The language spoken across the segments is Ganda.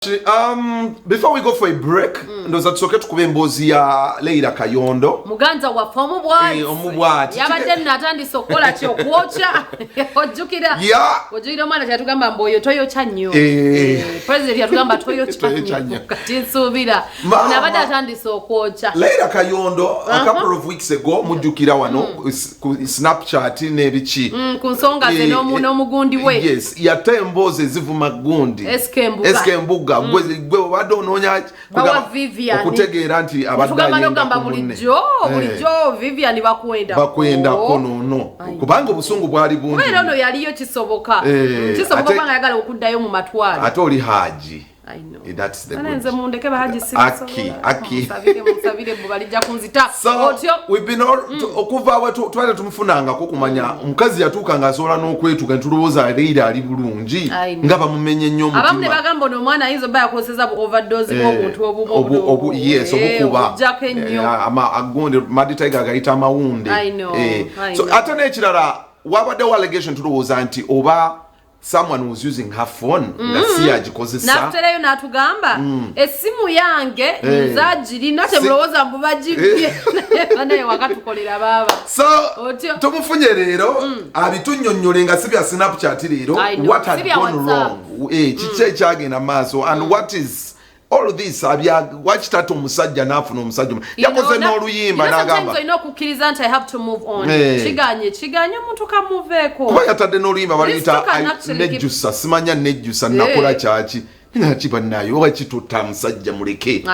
Before we go for a break, ndoza tusoke tukube embozi ya Leilah Kayondo. Muganza wa fomu bwati. Omubwati. Yabadde natandi sokola kyo kuocha. Ojukira. Ojukira mwana kyatugamba mboyo toyo chanyo. President yatugamba toyo chanyo. Kati nsubira. Nabadde atandi sokocha. Leilah Kayondo a couple of weeks ago mujukira wano Snapchat nebichi. Kunsonga ze no mugundi we. Yes, yate embozi zivuma gundi. SK Mbuga. Gwe wadononya okutegeera nti abadde bulijjo Vivian bakwenda kono kubanga obusungu bwali bungi wera ono yaliyo kisoboka banga yagala okuddayo mu matwale ate oli haji. I know. That's the good. Mundeke bahaji Aki. Musabire bubalija kunzita. So we've been okuva watu twale tumufunanga ko kumanya omukazi yatuka ngasola n'okwetuka ntulowooza Leilah ali bulungi nga bamumenye nnyo mutima. Abamne bagamba no mwana ayinza baya kozesa bu overdose bw'obuntu obubo. Yes, obukuba. Ama agonde maditaga gayita amawunde. I know. So ate n'ekirala wabadde allegation tulowooza nti oba someone was using her phone nga si agikozesa nafterayo natugamba esimu yange nzagiri nate mulowoza mbubagibye naye wakatukolera baba so tumufunye rero abitunnyonnyole nga sibya Snapchat rero what had gone wrong kiche ekyagenda maaso and what is all this watch that omusajja nafuna omusajja yakoze n'oluyimba n'agamba sometimes okukkiriza nti I have to move on kiganye omuntu kamuveeko kuba yatadde n'oluyimba baliyita yejjusa simanya yejjusa nakola kyaki nakiba nayo wakituta musajja muleke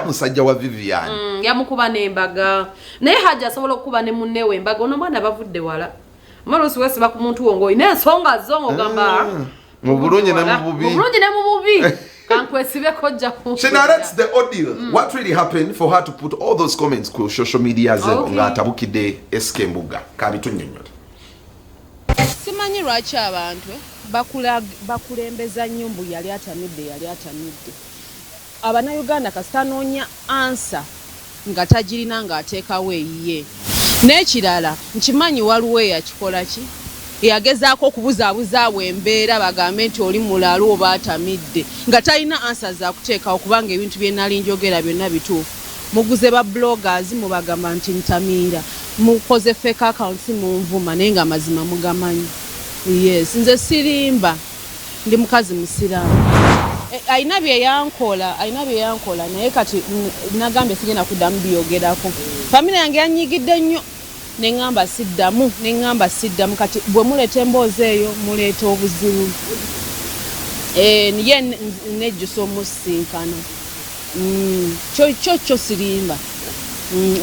musajja wa Vivian yamukuba n'embaga naye haja asobola okukuba ne munnewe embaga ono mwana bavudde wala malusi wesiba ku muntu wongo ine ensonga zongo gamba mu bulungi ne mu bubi She narrates the audio. What really happened for her to put all those comments on social media nga atabukide SK Mbuga. Kabitunyonyola. Simanyi lwaki abantu bakulembeza nnyumbu yali atamidde. Abannayuganda kastanoonya ansa nga tagirina ng'ateekawo eyiye. N'ekirala nkimanyi waliwo yakikola ki? Yagezaako okubuzaabuzaabwa embeera bagambe nti oli mulalu oba atamidde nga talina ansa za kuteekawo kubanga ebintu bye nali njogera byonna bituufu. Muguze ba bloggers mubagamba nti ntamiira mukoze fake accounts munvuma naye nga mazima mugamanyi. Yes, nze sirimba ndi mukazi musiraamu. Ayina bye yankola naye kati nagambe sigenda kuddamu byogerako. Famire yange yanyigidde nnyo nengamba siddamu kati bwe muleta emboozi eyo muleta obuzibu niye nejjusa omusinkana kyo sirimba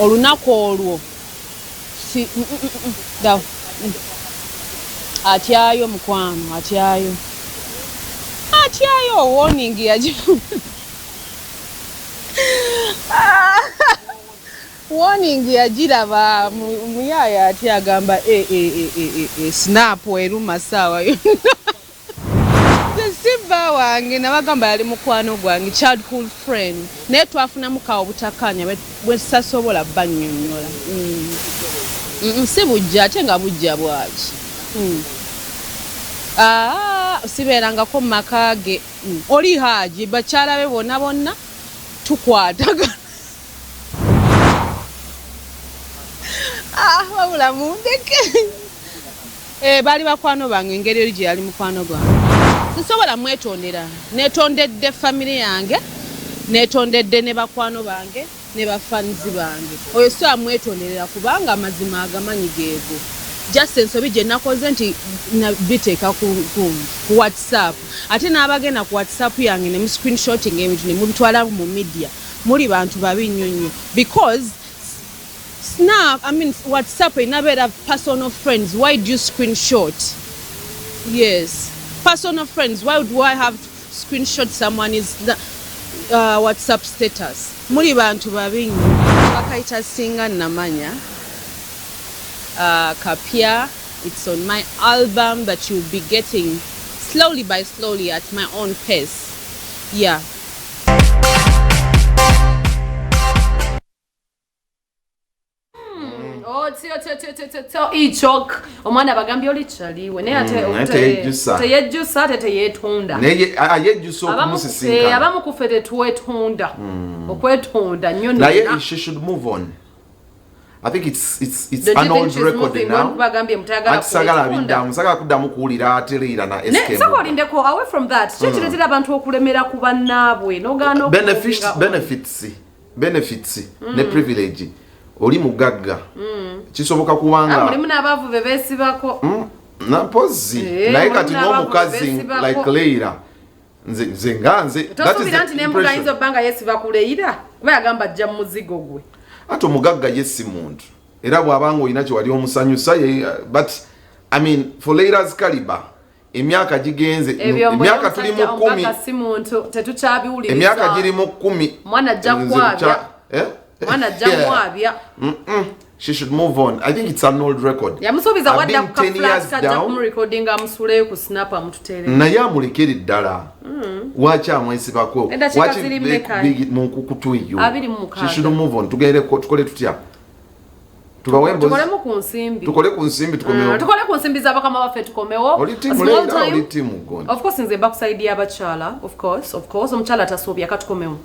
olunaku olwo atyayo mukwano atyayo warning warning yagiraba muyaya ati agamba snap eruma sawa yonna simba wange nabagamba yali mukwano gwange childhood friend naye twafunamu kawo butakanya bwe sasobola bannyonnyola si bujja ate nga bujja bwaki sibeerangako mu maka ge oli haji bakyala be bonna tukwatagana wabula mundeke bali bakwano bange engeri eri gye yali mukwano gwange nsobola mwetondera netondedde famire yange netondedde ne bakwano bange ne bafanzi bange oyo so amwetonderera kubanga amazima agamanyi geego just ensobi gye nakoze nti biteeka ku WhatsApp ate n'abagenda ku WhatsApp yange ne mu screenshotting ebintu ne mubitwala mu media muli bantu babi nnyo because WhatsApp inabera personal friends. Why do you screenshot? Yes, personal friends. Why do I have screenshot someone's WhatsApp status? Muri bantu babinyi. Wakaita singa namanya. Kapia. It's on my album that you'll be getting slowly by slowly at my own pace. Yeah. ichok omwana bagambye oli chaliwe naye ate teyejjusa ate teyetunda naye ayejjusa okumusisinkana abamu kufe tetwetunda okwetunda nnyo naye she should move on. I think it's an old record now. Sagala kuddamu kuwulira ate Leilah na SK Mbuga. Away from that, kiretera abantu okulemera ku bannaabwe n'ogaana benefits ne privilege. Oli mugagga. Kisoboka kubanga mulimu n'abaavu be beesibako. Nampozi naye kati n'omukazi like Leilah nze nganze. Tosuubira nti n'embuga ayinza obbanga yeesiba ku Leilah kuba yagamba ajja mu muzigo gwe. Ato mugagga yesi muntu era bwabanga olina kye wali omusanyusa but I mean for Leilah's caliber emyaka gigenze emyaka tuli mu 10 emyaka giri mu 10 mwana ajja kwabya mwana ajja kwabya she should move on. I think it's an old record. Yamusuubiza wadda ku flash kajja kumurecording amusuleyo ku snap amututere naye amulekere ddala wachi amwesibako wachi munkukutu iyo she should move on. Tukole tutya tukole ku nsimbi tukole ku nsimbi z'abakama baffe tukomewo oli timu goni of course nze bakuside y'abakyala of course omukyala tasuubya katukomewo